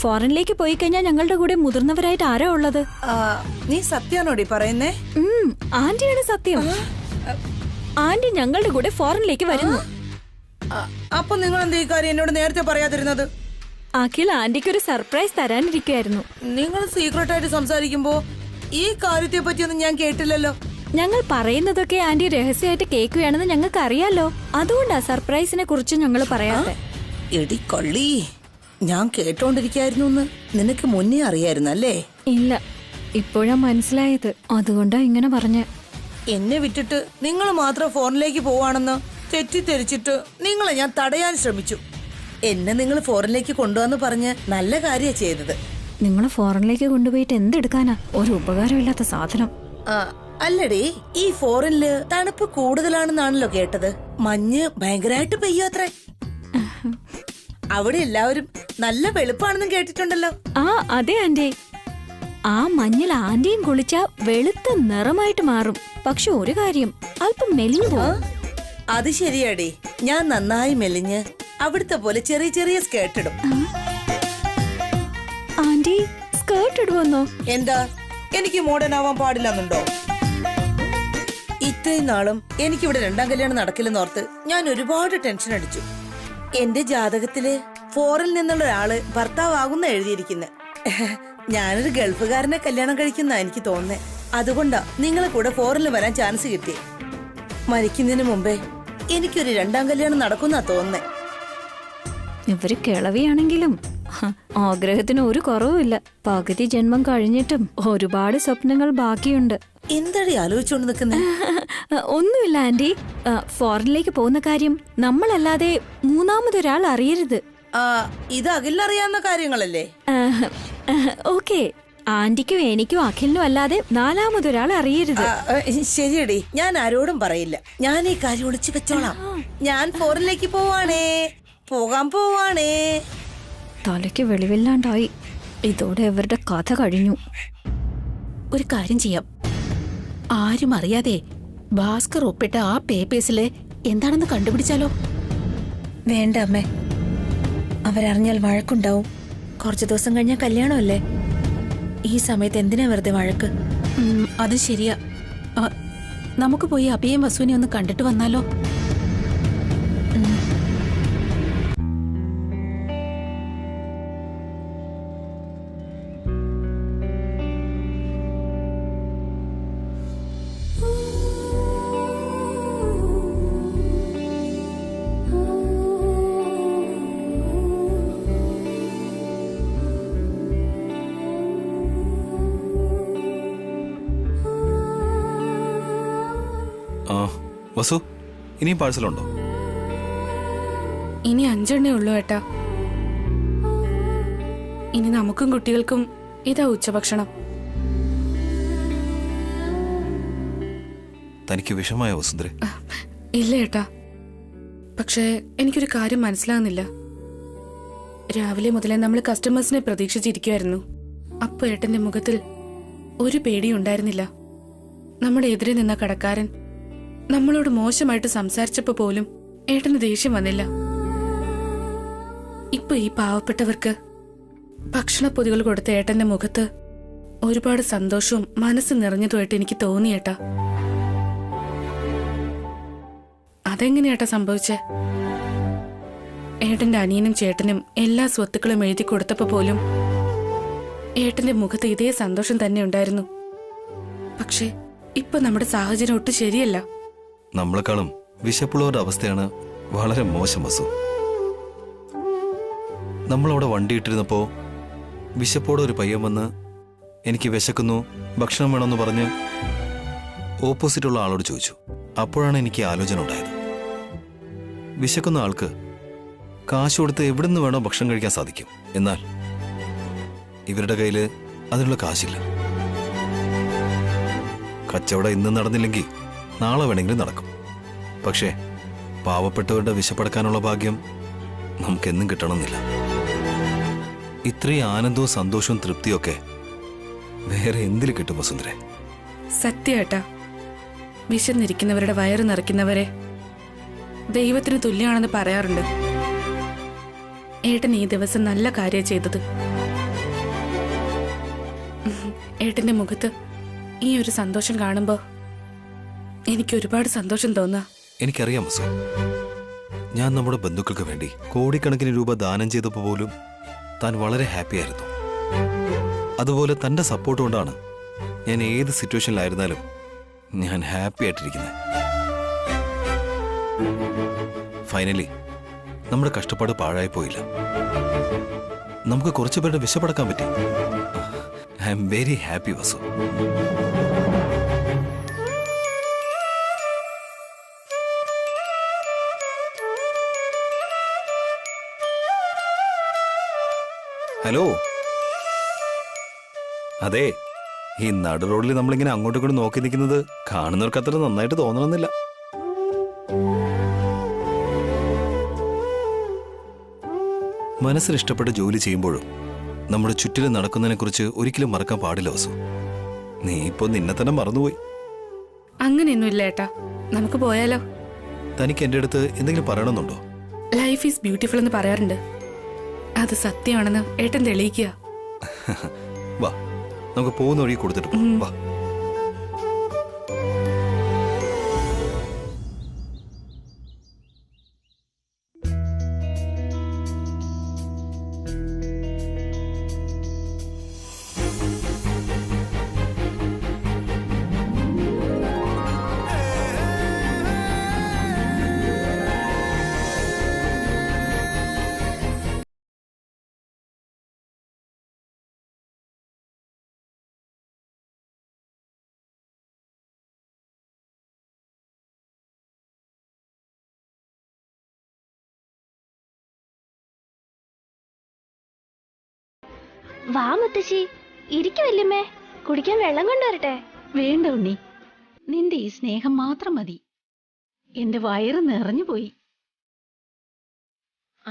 ഫോറിനിലേക്ക് പോയി കഴിഞ്ഞാൽ ഞങ്ങളുടെ കൂടെ മുതിർന്നവരായിട്ട് ആരാ ഉള്ളത്? നീ സത്യാണോടി പറയുന്നേ? ആന്റിയാണ് സത്യം. ആന്റി ഞങ്ങളുടെ കൂടെ ഫോറിനിലേക്ക് വരുന്നു. അപ്പൊ നിങ്ങൾ എന്താ ഈ കാര്യം എന്നോട് നേരത്തെ പറയാതിരുന്നത്? അഖിൽ ആന്റിക്ക് ഒരു സർപ്രൈസ് തരാനിരിക്കുവായിരുന്നു. നിങ്ങൾ സീക്രട്ട് ആയിട്ട് സംസാരിക്കുമ്പോ ഈ കാര്യത്തെ പറ്റിയൊന്നും ഞാൻ കേട്ടില്ലല്ലോ. ഞങ്ങൾ പറയുന്നതൊക്കെ ആന്റി രഹസ്യമായിട്ട് കേൾക്കുകയാണെന്ന് ഞങ്ങൾക്ക് അറിയാലോ. അതുകൊണ്ടാ സർപ്രൈസിനെ കുറിച്ച് ഞങ്ങൾ പറയാതെ. എടി കള്ളി, ഞാൻ കേട്ടോണ്ടിരിക്കായിരുന്നു. നിനക്ക് മുന്നേ അറിയായിരുന്നല്ലേ? ഇല്ല, ഇപ്പോഴാ മനസ്സിലായത്. അതുകൊണ്ടാ ഇങ്ങനെ പറഞ്ഞ. എന്നെ വിട്ടിട്ട് നിങ്ങൾ മാത്രം ഫോറിനിലേക്ക് പോവാണെന്ന് തെറ്റിദ്ധരിച്ചിട്ട് നിങ്ങളെ ഞാൻ തടയാൻ ശ്രമിച്ചു. എന്നെ നിങ്ങൾ ഫോറിനിലേക്ക് കൊണ്ടുവന്ന് പറഞ്ഞ് നല്ല കാര്യ ചെയ്തത്. നിങ്ങൾ ഫോറിനിലേക്ക് കൊണ്ടുപോയിട്ട് എന്തെടുക്കാനാ? ഒരു ഉപകാരമില്ലാത്ത സാധനം. അല്ലടി, ഈ ഫോറിനില് തണുപ്പ് കൂടുതലാണെന്നാണല്ലോ കേട്ടത്. മഞ്ഞ് ഭയങ്കരമായിട്ട് പെയ്യോ അത്രേ. അവിടെ എല്ലാവരും നല്ല വെളുപ്പാണെന്നും കേട്ടിട്ടുണ്ടല്ലോ. അതെ ആന്റി. ആ മഞ്ഞിൽ ആന്റിയും കുളിച്ചാ വെളുത്ത നിറമായിട്ട് മാറും. പക്ഷെ ഒരു കാര്യം, അല്പം മെലിഞ്ഞു പോവും. അത് ശരിയാടി, ഞാൻ നന്നായി മെലിഞ്ഞ് അവിടുത്തെ പോലെ ചെറിയ ചെറിയ സ്കേർട്ട് ഇടും. ആന്റി സ്കേർട്ട് ഇടുവന്നോ? എന്താ, എനിക്ക് മോഡേൺ ആവാൻ പാടില്ലെന്നുണ്ടോ? ഇത്രയും നാളും എനിക്കിവിടെ രണ്ടാം കല്യാണം നടക്കില്ലെന്നോർത്ത് ഞാൻ ഒരുപാട് ടെൻഷൻ അടിച്ചു. എന്റെ ജാതകത്തില് ഫോറിൽ നിന്നുള്ള ഒരാള് ഭർത്താവാകുന്ന എഴുതിയിരിക്കുന്നെ. ഞാനൊരു ഗൾഫുകാരനെ കല്യാണം കഴിക്കുന്ന എനിക്ക് തോന്നുന്നേ. അതുകൊണ്ടാ നിങ്ങളെ കൂടെ ഫോറിൽ വരാൻ ചാൻസ് കിട്ടിയേ. മരിക്കുന്നതിന് മുമ്പേ എനിക്കൊരു രണ്ടാം കല്യാണം നടക്കുന്നാ തോന്നുന്നേ. ഇവര് കിളവിയാണെങ്കിലും ആഗ്രഹത്തിന് ഒരു കുറവുമില്ല. പകുതി ജന്മം കഴിഞ്ഞിട്ടും ഒരുപാട് സ്വപ്നങ്ങൾ ബാക്കിയുണ്ട്. എന്താടി ആലോചിച്ചോണ്ട് നിൽക്കുന്നേ? ഒന്നുമില്ല ആന്റി. ഫോറിനിലേക്ക് പോകുന്ന കാര്യം നമ്മളല്ലാതെ മൂന്നാമതൊരാൾ അറിയരുത്. ഇത് അഖിലിനറിയാവുന്ന കാര്യങ്ങളല്ലേ? ഓക്കെ, ആന്റിക്കും എനിക്കും അഖിലിനും അല്ലാതെ നാലാമതൊരാൾ അറിയരുത്. ശരിയടി, ഞാൻ ആരോടും പറയില്ല. ഞാൻ ഈ കാര്യം ഒളിച്ചു വെച്ചോളാം. ഞാൻ ഫോറിനിലേക്ക് പോകാൻ പോവാണേ. തലയ്ക്ക് വെളിവില്ലാണ്ടായി. ഇതോടെ ഇവരുടെ കഥ കഴിഞ്ഞു. ഒരു കാര്യം ചെയ്യാം, ആരും അറിയാതെ ഭാസ്കർ ഒപ്പിട്ട ആ പേപ്പേഴ്സില് എന്താണെന്ന് കണ്ടുപിടിച്ചാലോ? വേണ്ട അമ്മേ, അവരറിഞ്ഞാൽ വഴക്കുണ്ടാവും. കുറച്ചു ദിവസം കഴിഞ്ഞാൽ കല്യാണമല്ലേ. ഈ സമയത്ത് എന്തിനാ വെറുതെ വഴക്ക്? അത് ശരിയാ. നമുക്ക് പോയി അഭിയും വസുവിനെ ഒന്ന് കണ്ടിട്ട് വന്നാലോ? വസു, ഇനിയും പാഴ്സലുണ്ടോ? ഇനി 5 ഉള്ളൂ ഏട്ടാ. ഇനി നമുക്കും കുട്ടികൾക്കും ഇതാ ഉച്ചഭക്ഷണം. തനിക്ക് വിഷമായ വസുന്ധരെ? ഇല്ല ഏട്ടാ, പക്ഷേ എനിക്കൊരു കാര്യം മനസ്സിലാകുന്നില്ല. രാവിലെ മുതലേ നമ്മൾ കസ്റ്റമേഴ്സിനെ പ്രതീക്ഷിച്ചിരിക്കുമായിരുന്നു. അപ്പൊ ഏട്ടന്റെ മുഖത്തിൽ ഒരു പേടിയും ഉണ്ടായിരുന്നില്ല. നമ്മുടെ എതിരെ നിന്ന കടക്കാരൻ നമ്മളോട് മോശമായിട്ട് സംസാരിച്ചപ്പോ പോലും ഏട്ടന് ദേഷ്യം വന്നില്ല. ഇപ്പൊ ഈ പാവപ്പെട്ടവർക്ക് ഭക്ഷണപ്പൊതികൾ കൊടുത്ത ഏട്ടന്റെ മുഖത്ത് ഒരുപാട് സന്തോഷവും മനസ്സ് നിറഞ്ഞതുമായിട്ട് എനിക്ക് തോന്നിയേട്ടാ. അതെങ്ങനെയാട്ടാ സംഭവിച്ചേ? ഏട്ടന്റെ അനിയനും ചേട്ടനും എല്ലാ സ്വത്തുക്കളും എഴുതി കൊടുത്തപ്പോ പോലും ഏട്ടന്റെ മുഖത്ത് ഇതേ സന്തോഷം തന്നെ ഉണ്ടായിരുന്നു. പക്ഷെ ഇപ്പൊ നമ്മുടെ സാഹചര്യം ഒട്ടും ശരിയല്ല. നമ്മളെക്കാളും വിശപ്പുള്ളവരുടെ അവസ്ഥയാണ് വളരെ മോശം വസു. നമ്മളവിടെ വണ്ടി ഇട്ടിരുന്നപ്പോ വിശപ്പോടെ ഒരു പയ്യൻ വന്ന് എനിക്ക് വിശക്കുന്നു, ഭക്ഷണം വേണമെന്ന് പറഞ്ഞ് ഓപ്പോസിറ്റുള്ള ആളോട് ചോദിച്ചു. അപ്പോഴാണ് എനിക്ക് ആലോചന ഉണ്ടായത്. വിശക്കുന്ന ആൾക്ക് കാശ് കൊടുത്ത് എവിടുന്ന് വേണോ ഭക്ഷണം കഴിക്കാൻ സാധിക്കും. എന്നാൽ ഇവരുടെ കയ്യില് അതിനുള്ള കാശില്ല. കച്ചവടം ഇന്ന് നടന്നില്ലെങ്കിൽ നാളെ വേണമെങ്കിലും നടക്കും. പക്ഷേ പാവപ്പെട്ടവരുടെ വിശപ്പടക്കാനുള്ള ഭാഗ്യം നമുക്കെന്നും കിട്ടണമെന്നില്ല. ഇത്രയും ആനന്ദവും സന്തോഷവും തൃപ്തിയൊക്കെ വേറെ എന്തിൽ കിട്ടും വസുന്ധരെ? സത്യേട്ടാ, വിശന്നിരിക്കുന്നവരുടെ വയറ് നിറയ്ക്കുന്നവരെ ദൈവത്തിന് തുല്യമാണെന്ന് പറയാറുണ്ട്. ഏട്ടൻ ഈ ദിവസം നല്ല കാര്യം ചെയ്തത്. ഏട്ടന്റെ മുഖത്ത് ഈ ഒരു സന്തോഷം കാണുമ്പോ എനിക്ക് ഒരുപാട് സന്തോഷം തോന്നാ. എനിക്കറിയാം വസു, ഞാൻ നമ്മുടെ ബന്ധുക്കൾക്ക് വേണ്ടി കോടിക്കണക്കിന് രൂപ ദാനം ചെയ്തപ്പോൾ പോലും താൻ വളരെ ഹാപ്പി ആയിരുന്നു. അതുപോലെ തന്റെ സപ്പോർട്ട് കൊണ്ടാണ് ഞാൻ ഏത് സിറ്റുവേഷനിലായിരുന്നാലും ഞാൻ ഹാപ്പി ആയിട്ടിരിക്കുന്നത്. ഫൈനലി നമ്മുടെ കഷ്ടപ്പാട് പാഴായി പോയില്ല. നമുക്ക് കുറച്ചു പേരുടെ വിശപ്പടക്കാൻ പറ്റി. I am very happy Vasu. Hello, അതെ, ഈ നടു റോഡിൽ നമ്മളിങ്ങനെ അങ്ങോട്ടും ഇങ്ങോട്ടും നോക്കി നിൽക്കുന്നത് കാണുന്നവർക്ക് അത്ര നന്നായിട്ട് തോന്നണമെന്നില്ല. മനസ്സിന് ഇഷ്ടപ്പെട്ട ജോലി ചെയ്യുമ്പോഴും നമ്മുടെ ചുറ്റിലും നടക്കുന്നതിനെ കുറിച്ച് ഒരിക്കലും മറക്കാൻ പാടില്ല വസു. നീ ഇപ്പൊ നിന്നെ തന്നെ മറന്നുപോയി. അങ്ങനെയൊന്നും ഇല്ല ഏട്ടാ, നമുക്ക് പോയാലോ? തനിക്ക് എന്റെ അടുത്ത് എന്തെങ്കിലും പറയണമെന്നുണ്ടോ? ലൈഫ് ഈസ് ബ്യൂട്ടിഫുൾ എന്ന് പറയാറുണ്ട്. അത് സത്യമാണെന്ന് ഏട്ടൻ തെളിയിക്കുക. വാ, നമുക്ക് പോകുന്ന വഴി കൊടുത്തിട്ട് പോകാം. വാ. വാ മുത്തശ്ശി, ഇരിക്കു വല്യമ്മേ, കുടിക്കാൻ വെള്ളം കൊണ്ടുവരട്ടെ? വേണ്ട ഉണ്ണി, നിന്റെ ഈ സ്നേഹം മാത്രം മതി. എന്റെ വയറ് നിറഞ്ഞുപോയി.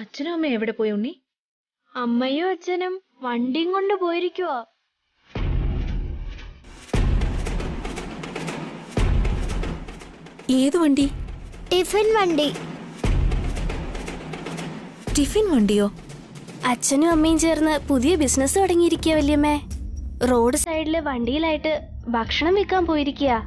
അച്ഛനും അമ്മ എവിടെ പോയി ഉണ്ണി? അമ്മയും അച്ഛനും വണ്ടിയും കൊണ്ട് പോയിരിക്കുവോ? ഏത് വണ്ടി? ടിഫിൻ വണ്ടി. ടിഫിൻ വണ്ടിയോ? അച്ഛനും അമ്മയും ചേർന്ന് പുതിയ ബിസിനസ് തുടങ്ങിയിരിക്കുക വല്യമ്മേ. റോഡ് സൈഡില് വണ്ടിയിലായിട്ട് ഭക്ഷണം വിൽക്കാൻ പോയിരിക്കുക.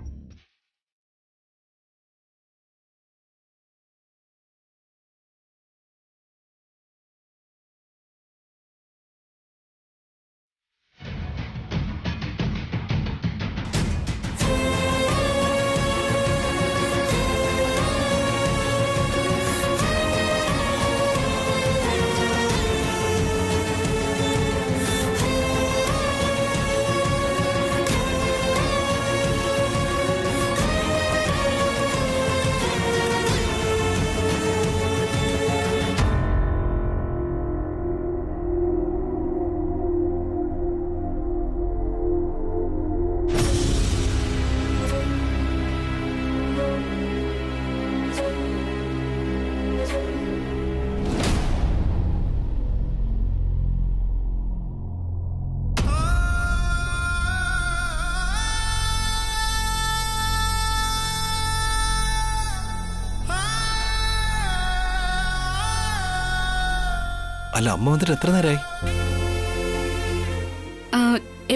അല്ല, അമ്മ വന്നിട്ട് എത്ര നേരമായി?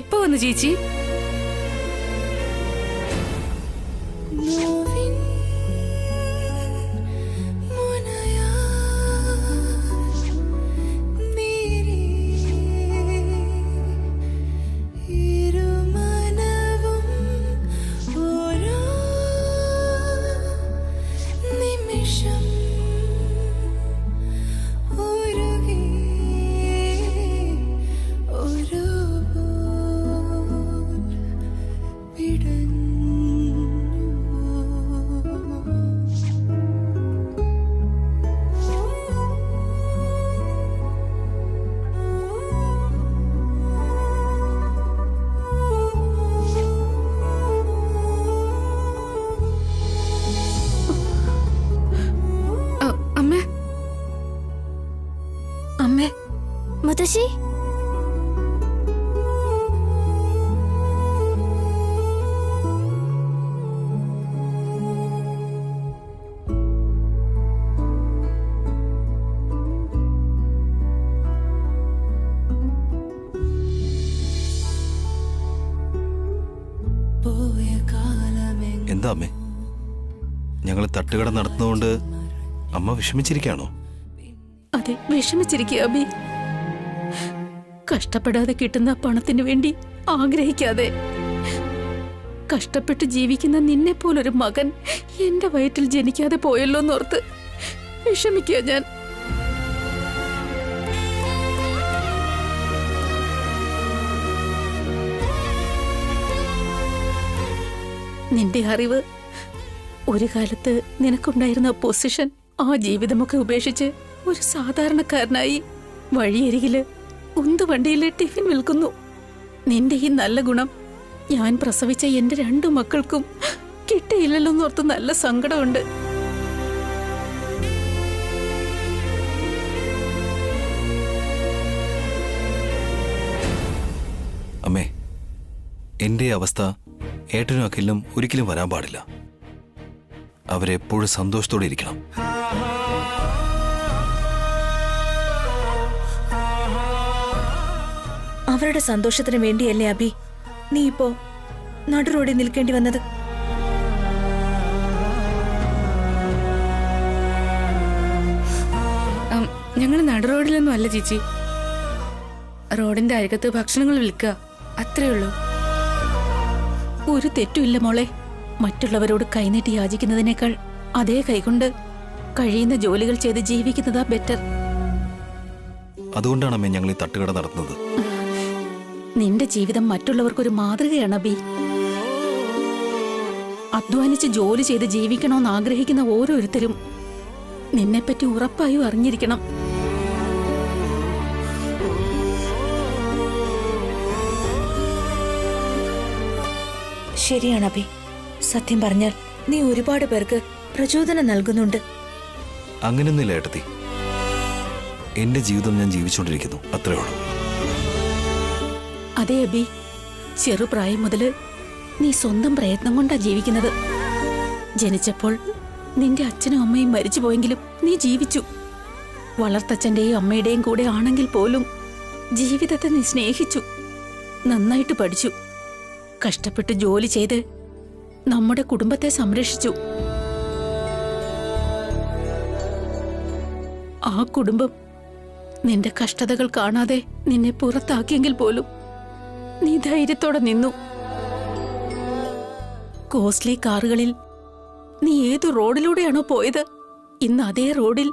എപ്പോ വന്നു ചേച്ചി? എന്താ അമ്മേ, ഞങ്ങൾ തട്ടുകട നടത്തുന്നതുകൊണ്ട് അമ്മ വിഷമിച്ചിരിക്കുകയാണോ? അതെ, വിഷമിച്ചിരിക്കുക അബി. കഷ്ടപ്പെടാതെ കിട്ടുന്ന പണത്തിന് വേണ്ടി ആഗ്രഹിക്കാതെ കഷ്ടപ്പെട്ട് ജീവിക്കുന്ന നിന്നെ പോലൊരു മകൻ എന്റെ വയറ്റിൽ ജനിക്കാതെ പോയല്ലോ എന്നോർത്ത് വിഷമിക്കുക ഞാൻ. നിന്റെ അറിവ്, ഒരു കാലത്ത് നിനക്കുണ്ടായിരുന്ന പൊസിഷൻ, ആ ജീവിതമൊക്കെ ഉപേക്ഷിച്ച് ഒരു സാധാരണക്കാരനായി വഴിയരികില് ഉന്തുവണ്ടിയിലെ ടിഫിൻ വിൽക്കുന്നു. നിന്റെ ഈ നല്ല ഗുണം ഞാൻ പ്രസവിച്ച എന്റെ 2 മക്കൾക്കും കിട്ടിയില്ലല്ലോ എന്നോർത്ത് നല്ല സങ്കടമുണ്ട്. അമ്മേ, എന്റെ അവസ്ഥ ഏട്ടനും അഖിലിനും ഒരിക്കലും വരാൻ പാടില്ല. അവരെപ്പോഴും സന്തോഷത്തോടെ ഇരിക്കണം. അവരുടെ സന്തോഷത്തിന് വേണ്ടിയല്ലേ അബി നീ ഇപ്പോ നടുറോഡിൽ നിൽക്കേണ്ടി വന്നത്? ഞങ്ങൾ നടുറോഡിലൊന്നും അല്ല ചേച്ചി. റോഡിന്റെ അരികത്ത് ഭക്ഷണങ്ങൾ വിൽക്കുക, അത്രേ ഉള്ളൂ. ഒരു തെറ്റുമില്ല മോളെ. മറ്റുള്ളവരോട് കൈനീട്ടി യാചിക്കുന്നതിനേക്കാൾ അതേ കൈകൊണ്ട് കഴിയുന്ന ജോലികൾ ചെയ്ത് ജീവിക്കുന്നതാ ബെറ്റർ. അതുകൊണ്ടാണ് അമ്മേ ഞങ്ങൾ ഈ തട്ടുകട നടത്തുന്നത്. നിന്റെ ജീവിതം മറ്റുള്ളവർക്കൊരു മാതൃകയാണ് അബി. അധ്വാനിച്ച് ജോലി ചെയ്ത് ജീവിക്കണമെന്ന് ആഗ്രഹിക്കുന്ന ഓരോരുത്തരും നിന്നെപ്പറ്റി ഉറപ്പായും അറിഞ്ഞിരിക്കണം. ശരിയാണ് അബി. സത്യം പറഞ്ഞാൽ നീ ഒരുപാട് പേർക്ക് പ്രചോദനം നൽകുന്നുണ്ട്. അങ്ങനെയൊന്നുമില്ല ഏട്ടത്തി. എന്റെ ജീവിതം ഞാൻ ജീവിച്ചുകൊണ്ടിരിക്കുന്നു, അത്രേ ഉള്ളൂ. അതെ അബി, ചെറുപ്രായം മുതല് നീ സ്വന്തം പ്രയത്നം കൊണ്ടാ ജീവിക്കുന്നത്. ജനിച്ചപ്പോൾ നിന്റെ അച്ഛനും അമ്മയും മരിച്ചു പോയെങ്കിലും നീ ജീവിച്ചു. വളർത്തച്ഛന്റെയും അമ്മയുടെയും കൂടെ ആണെങ്കിൽ പോലും ജീവിതത്തെ നീ സ്നേഹിച്ചു, നന്നായിട്ട് പഠിച്ചു, കഷ്ടപ്പെട്ട് ജോലി ചെയ്ത് നമ്മുടെ കുടുംബത്തെ സംരക്ഷിച്ചു. ആ കുടുംബം നിന്റെ കഷ്ടതകൾ കാണാതെ നിന്നെ പുറത്താക്കിയെങ്കിൽ പോലും നീ ധൈര്യത്തോടെ നിന്നു. കോസ്റ്റ്ലി കാറുകളിൽ നീ ഏതു റോഡിലൂടെയാണോ പോയത്, ഇന്ന് അതേ റോഡിൽ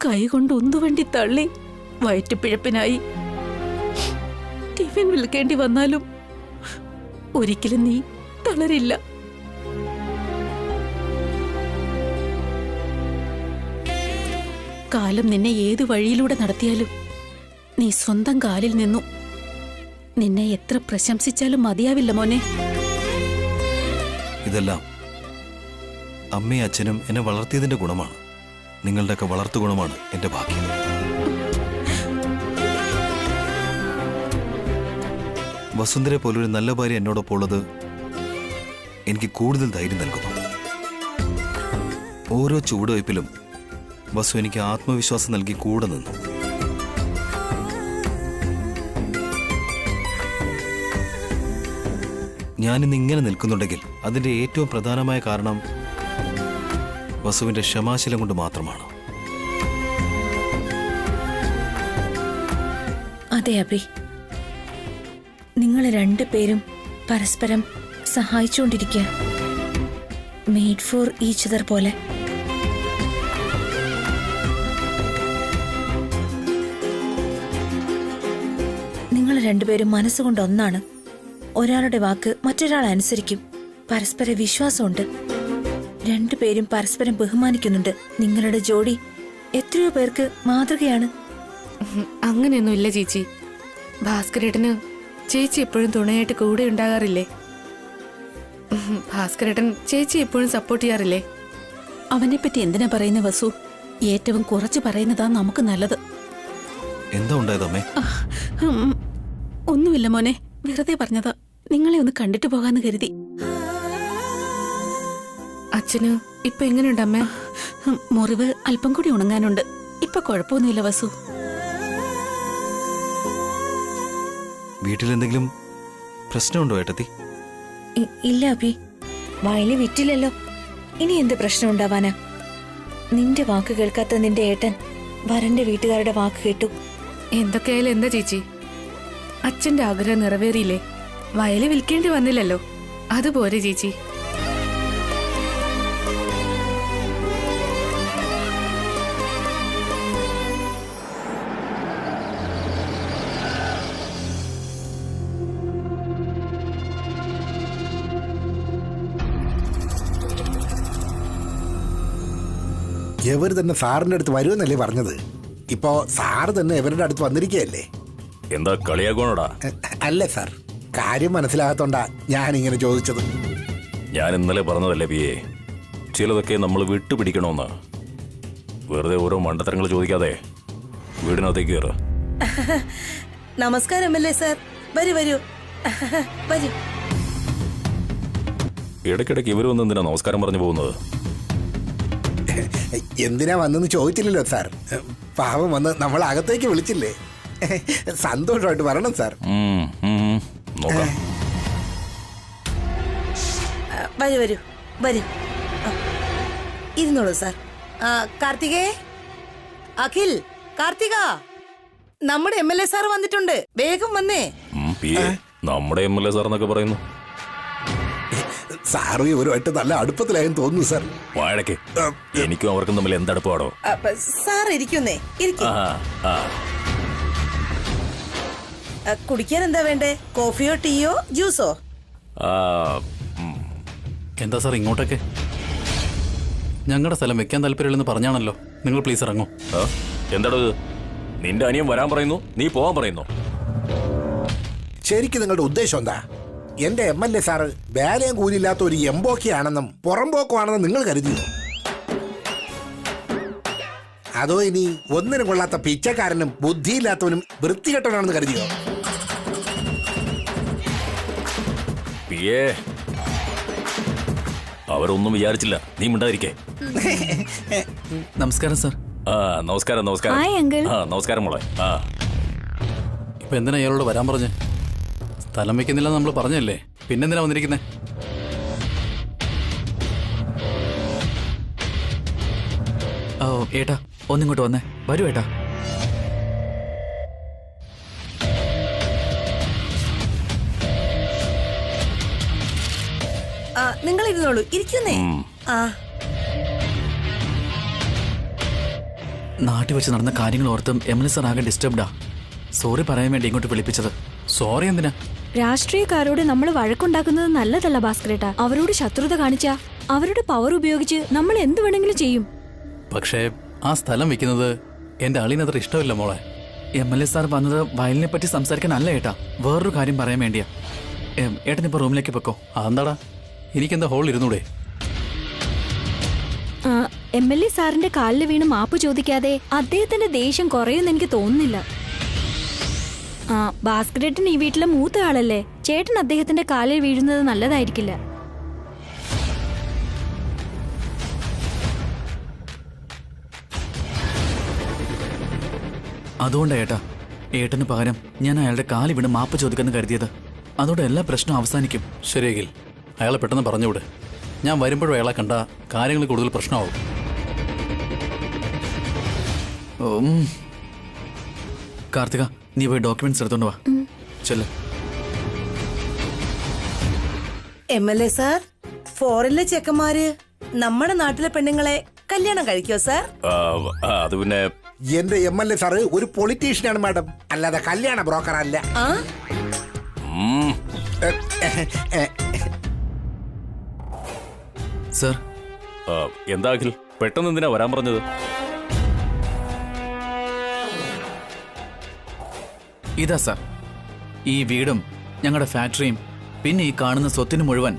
കൈകൊണ്ട് ഉന്തുവണ്ടി തള്ളി വയറ്റുപിഴപ്പിനായി ടിഫിൻ വിൽക്കേണ്ടി വന്നാലും ഒരിക്കലും നീ തളരില്ല. കാലം നിന്നെ ഏതു വഴിയിലൂടെ നടത്തിയാലും നീ സ്വന്തം കാലിൽ നിന്നു. നിന്നെ എത്ര പ്രശംസിച്ചാലും മതിയാവില്ല മോനെ. ഇതെല്ലാം അമ്മയും അച്ഛനും എന്നെ വളർത്തിയതിന്റെ ഗുണമാണ്. നിങ്ങളുടെയൊക്കെ വളർത്തു ഗുണമാണ് എന്റെ ഭാഗ്യം. വസുന്ധരെ പോലൊരു നല്ല ഭാര്യ എന്നോടൊപ്പം ഉള്ളത് എനിക്ക് കൂടുതൽ ധൈര്യം നൽകുന്നു. ഓരോ ചുവടുവയ്പിലും വസു എനിക്ക് ആത്മവിശ്വാസം നൽകി കൂടെ നിന്നു. ഞാനിന്ന് ഇങ്ങനെ നിൽക്കുന്നുണ്ടെങ്കിൽ അതിന്റെ ഏറ്റവും പ്രധാനമായ കാരണം വസുവിന്റെ ക്ഷമാശീലം കൊണ്ട് മാത്രമാണ്. അതെ അബി, നിങ്ങൾ 2 പേരും പരസ്പരം സഹായിച്ചുകൊണ്ടിരിക്കുക. മെയ്ഡ് ഫോർ ഈച്ച് അതർ പോലെ. നിങ്ങൾ 2 പേരും മനസ്സുകൊണ്ട് ഒന്നാണ്. ഒരാളുടെ വാക്ക് മറ്റൊരാൾ അനുസരിക്കും. പരസ്പര വിശ്വാസമുണ്ട്. 2 പേരും പരസ്പരം ബഹുമാനിക്കുന്നുണ്ട്. നിങ്ങളുടെ ജോഡി എത്രയോ പേർക്ക് മാതൃകയാണ്. അങ്ങനെയൊന്നും ഇല്ല ചേച്ചി. ഭാസ്കരേട്ടന് ചേച്ചി എപ്പോഴും തുണയായിട്ട് കൂടെ ഉണ്ടാകാറില്ലേ? ഭാസ്കരേട്ടൻ ചേച്ചി എപ്പോഴും സപ്പോർട്ട് ചെയ്യാറില്ലേ? അവനെപ്പറ്റി എന്തിനാ പറയുന്ന വസു? ഏറ്റവും കുറച്ച് പറയുന്നതാ നമുക്ക് നല്ലത്. എന്താ ഉണ്ടായതമ്മേ? ഒന്നുമില്ല മോനെ, വെറുതെ പറഞ്ഞതാ. നിങ്ങളെ ഒന്ന് കണ്ടിട്ട് പോകാന്ന് കരുതി. അച്ഛന് ഇപ്പൊ എങ്ങനെയുണ്ട് അമ്മേ? മുറിവ് അല്പം കൂടി ഉണങ്ങാനുണ്ട്. ഇപ്പൊ കുഴപ്പമൊന്നുമില്ല വസു. വീട്ടിലെന്തെങ്കിലും പ്രശ്നമുണ്ടോ ഏട്ടത്തി? ഇല്ല അബി, വയല് വിറ്റില്ലല്ലോ, ഇനി എന്ത് പ്രശ്നം ഉണ്ടാവാനാ? നിന്റെ വാക്ക് കേൾക്കാത്ത നിന്റെ ഏട്ടൻ വരന്റെ വീട്ടുകാരുടെ വാക്ക് കേട്ടു. എന്തൊക്കെയായാലും എന്താ ചേച്ചി, അച്ഛന്റെ ആഗ്രഹം നിറവേറിയില്ലേ? വയല് വിൽക്കേണ്ടി വന്നില്ലല്ലോ, അതുപോരെ ചേച്ചി. ഇവർ തന്നെ സാറിന്റെ അടുത്ത് വരുമെന്നല്ലേ പറഞ്ഞത്? ഇപ്പോ സാറ് തന്നെ ഇവരുടെ അടുത്ത് വന്നിരിക്കുകയല്ലേ? എന്താ കളിയാക്കണോടാ? അല്ലേ സാർ, കാര്യം മനസ്സിലാകാത്തോണ്ടാ ഞാൻ ഇങ്ങനെ ചോദിച്ചത്. ഞാൻ ഇന്നലെ പറഞ്ഞതല്ലേ പിയെ, ചിലതൊക്കെ നമ്മൾ വിട്ടുപിടിക്കണമെന്ന്. വെറുതെ ഓരോ മണ്ടത്തരങ്ങൾ ചോദിക്കാതെ വീടിനകത്തേക്ക് കയറ്. നമസ്കാരം അല്ലേ സാർ, വരൂ വരൂ വരൂ. ഇടയ്ക്കിടയ്ക്ക് ഇവരൊന്നും എന്തിനാ നമസ്കാരം പറഞ്ഞു പോകുന്നത്? എന്തിനാ വന്നെന്ന് ചോദിച്ചില്ലല്ലോ സാർ. പാവം വന്ന് നമ്മൾ അകത്തേക്ക് വിളിച്ചില്ലേ. സന്തോഷമായിട്ട് വരണം സാർ. നോക്കാം. വരൂ വരൂ വരൂ, ഇരുന്നോളൂ സാർ. കാർത്തികേ, അഖിൽ, കാർത്തിക, നമ്മുടെ MLA സാർ വന്നിട്ടുണ്ട്, വേഗം വന്നേ. പിയെ, നമ്മുടെ MLA സാർ എന്നൊക്കെ പറയുന്നു. സാറും ഇവരുമായിട്ട് നല്ല അടുപ്പത്തിലായെന്ന് തോന്നുന്നു സാർ. വാഴക്ക് എനിക്കും അവർക്കും തമ്മിൽ എന്തടുപ്പാടോ? സാർ ഇരിക്കുന്നേ, ഇരിക്കും. കുടിക്കാൻ എന്താ വേണ്ടേ? കോഫിയോ ടീയോ ജ്യൂസോ? എന്താ സാർ ഇങ്ങോട്ടൊക്കെ? ഞങ്ങളുടെ സ്ഥലം വെക്കാൻ താല്പര്യമില്ലെന്ന് പറഞ്ഞാണല്ലോ. നിങ്ങൾ പ്ലീസ് ഇറങ്ങൂ. എന്താടോ ഇത്? നിന്റെ അനിയൻ വരാൻ പറയുന്നു, നീ പോവാൻ പറയുന്നു. ശരിക്കും നിങ്ങളുടെ ഉദ്ദേശം എന്താ? എന്റെ MLA സാറ് വേലയും കൂലിയില്ലാത്ത ഒരു എംബോക്കിയാണെന്നും പുറംപോക്കുവാണെന്നും നിങ്ങൾ കരുതിയോ? അതോ ഇനി ഒന്നിനും കൊള്ളാത്ത പിച്ചക്കാരനും ബുദ്ധിയില്ലാത്തവനും വൃത്തികെട്ടവനാണെന്ന് കരുതിയോ? പിയെ, അവരൊന്നും വിചാരിച്ചില്ല, നീ മിണ്ടാതിരിക്കേ. നമസ്കാരം സാർ. നമസ്കാരം. നമസ്കാരം. നമസ്കാരം മോളെ. ഇപ്പൊ എന്തിനാ അയാളോട് വരാൻ പറഞ്ഞേ? സ്ഥലം വെക്കുന്നില്ല നമ്മൾ പറഞ്ഞല്ലേ, പിന്നെന്തിനാ വന്നിരിക്കുന്നേ? ഓ ഏട്ടാ, ഒന്നിങ്ങോട്ട് വന്നേ. വരൂ ഏട്ടാ. നിങ്ങൾ ഇരുന്നോളൂ, ഇരിക്കുന്നേ. നാട്ടിൽ വെച്ച് നടന്ന കാര്യങ്ങൾ ഓർത്തും MLA സാർ ആകെ ഡിസ്റ്റർബ്ഡാ. സോറി പറയാൻ വേണ്ടി ഇങ്ങോട്ട് വിളിപ്പിച്ചത്. സോറി എന്തിനാ? രാഷ്ട്രീയക്കാരോട് നമ്മൾ വഴക്കുണ്ടാക്കുന്നത് നല്ലതല്ല ഭാസ്കരേട്ടാ. അവരോട് ശത്രുത കാണിച്ചാ അവരുടെ പവർ ഉപയോഗിച്ച് നമ്മൾ എന്ത് വേണമെങ്കിലും ചെയ്യും. പക്ഷേ ആ സ്ഥലം വെക്കുന്നത് എന്റെ അളിനത്ര ഇഷ്ടമില്ല മോളെ. MLA സാർ വന്നത് വയലിനെ പറ്റി സംസാരിക്കാനല്ല ഏട്ടാ, വേറൊരു കാര്യം പറയാൻ വേണ്ടിയാ. ഏട്ടനിപ്പോ റൂമിലേക്ക് വെക്കോ. അതെന്താടാ, എനിക്കെന്താ ഹോൾ ഇരുന്നൂടെ? MLA സാറിന്റെ കാലിൽ വീണ് മാപ്പ് ചോദിക്കാതെ അദ്ദേഹത്തിന്റെ ദേഷ്യം കുറയുമെന്ന് എനിക്ക് തോന്നുന്നില്ല. ഭാസ്കരേട്ടൻ ഈ വീട്ടിലെ മൂത്ത ആളല്ലേ, ചേട്ടൻ അദ്ദേഹത്തിന്റെ കാലിൽ വീഴുന്നത് നല്ലതായിരിക്കില്ല. അതുകൊണ്ടാ ഏട്ടാ, ഏട്ടന് പകരം ഞാൻ അയാളുടെ കാലിൽ വീണ് മാപ്പ് ചോദിക്കാന്ന് കരുതിയത്. അതോടെ എല്ലാ പ്രശ്നവും അവസാനിക്കും. ശരിയെങ്കിൽ അയാളെ പെട്ടെന്ന് പറഞ്ഞുവിട്. ഞാൻ വരുമ്പോഴും അയാളെ കണ്ട കാര്യങ്ങൾ കൂടുതൽ പ്രശ്നമാവും. കാർത്തിക, നീ പോയി ഡോക്യുമെന്റ്സ് എടുത്തോണ്ട് വാ. ചെല്ല്. MLA സാർ, ഫോറിനിലെ ചെക്കന്മാര് നമ്മുടെ നാട്ടിലെ പെണ്ണുങ്ങളെ കല്യാണം കഴിക്കോ സാർ? അത് പിന്നെ എന്റെ MLA സാറ് ഒരു പൊളിറ്റീഷ്യനാണ് മാഡം, അല്ലാതെ കല്യാണ ബ്രോക്കർ അല്ല. സർ. എന്താ അഖിൽ, പെട്ടെന്ന് എന്തിനാ വരാൻ പറഞ്ഞത്? ഇതാ സാർ, ഈ വീടും ഞങ്ങളുടെ ഫാക്ടറിയും പിന്നെ ഈ കാണുന്ന സ്വത്തിന് മുഴുവൻ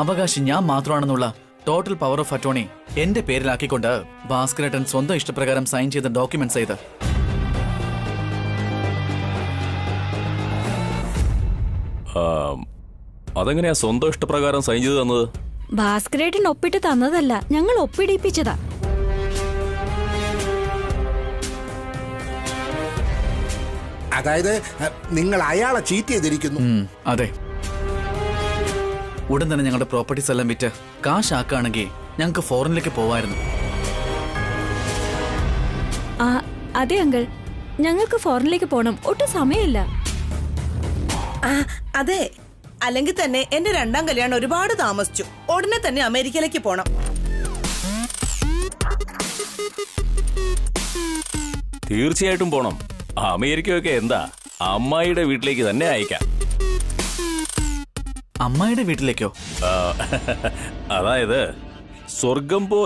അവകാശം ഞാൻ മാത്രമാണെന്നുള്ള ടോട്ടൽ പവർ ഓഫ് അറ്റോർണി എന്റെ പേരിലാക്കിക്കൊണ്ട് ഭാസ്കരേട്ടൻ സ്വന്തം ഇഷ്ടപ്രകാരം സൈൻ ചെയ്ത ഡോക്യുമെന്റ്സ് ഇത്. അതെങ്ങനെയാ സ്വന്തം ഇഷ്ടപ്രകാരം സൈൻ ചെയ്ത് തന്നത്? ഭാസ്കരേട്ടൻ ഒപ്പിട്ട് തന്നതല്ല, ഞങ്ങൾ ഒപ്പിടിപ്പിച്ചതാ. അതായത് നിങ്ങൾ അയാളെ ചീറ്റ് ചെയ്തിരിക്കുന്നു. അതെ. ഉടൻ തന്നെ ഞങ്ങളുടെ പ്രോപ്പർട്ടീസ് എല്ലാം വിറ്റ് കാശ് ആക്കുകയാണെങ്കിൽ ഞങ്ങൾക്ക് ഫോറിനിലേക്ക് പോവായിരുന്നു. ആ അതെ അങ്കിൾ, ഞങ്ങൾക്ക് ഫോറിനിലേക്ക് പോണം, ഒട്ടും സമയമില്ല. ആ അതെ, അല്ലെങ്കിൽ തന്നെ എന്റെ രണ്ടാം കല്യാണം ഒരുപാട് താമസിച്ചു. ഉടനെ തന്നെ അമേരിക്കയിലേക്ക് പോണം. തീർച്ചയായിട്ടും പോണം. അമേരിക്കയൊക്കെ എന്താ, അമ്മായിയുടെ വീട്ടിലേക്ക് തന്നെ അയക്കാം. അമ്മായിയുടെ വീട്ടിലേക്കോ? അതായത് സ്വർഗം പോലെ